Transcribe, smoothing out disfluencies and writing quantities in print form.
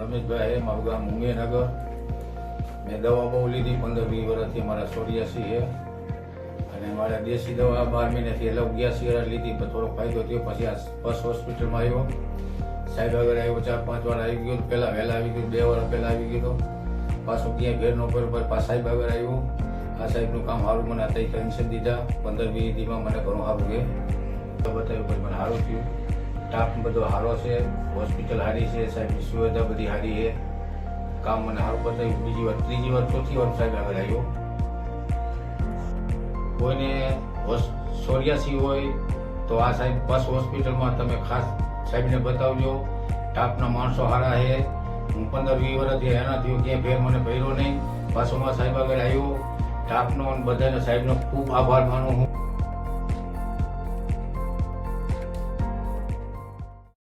રમેશભાઈ હે, મારું ગામ મુંગેનગર. મેં દવા બહુ લીધી, 15-20 વર્ષથી મારા સોરિયાસી છે અને મારા દેશી દવા 12 મહિનાથી એટલે 81 લીધી, પણ થોડો ફાયદો થયો. પછી આ પસ હોસ્પિટલમાં આવ્યો, સાહેબ આગળ આવ્યો, 4-5 વાર આવી ગયો. પહેલાં વહેલા આવી ગયો, 2 વાર પહેલાં આવી ગયો. પાછું ક્યાંય ફેર ન કર્યો, પાછા સાહેબ આગળ આવ્યો. આ સાહેબનું કામ સારું, મને અત્યારે ટેન્શન દીધા 15-20 દીમાં મને ઘણું સારું છે. બતાવ્યું પછી મને સારું થયું. સ્ટાફ બધો સારો છે, હોસ્પિટલ સારી છે, સાહેબની સુવિધા બધી સારી છે. કામ મને સારું બતાવ્યું. બીજી વાર, ત્રીજી વાર, ચોથી વાર સાહેબ આગળ આવ્યો. કોઈને સોરિયાસી હોય તો આ સાહેબ બસ હોસ્પિટલમાં તમે ખાસ સાહેબને બતાવજો. સ્ટાફના માણસો સારા છે. હું 15-20 વર્ષથી એના થયું, ક્યાંય ફેર મને ભર્યો નહીં. પાછો સાહેબ આગળ આવ્યો. સ્ટાફનો અને બધાને સાહેબનો ખૂબ આભાર માનું હું.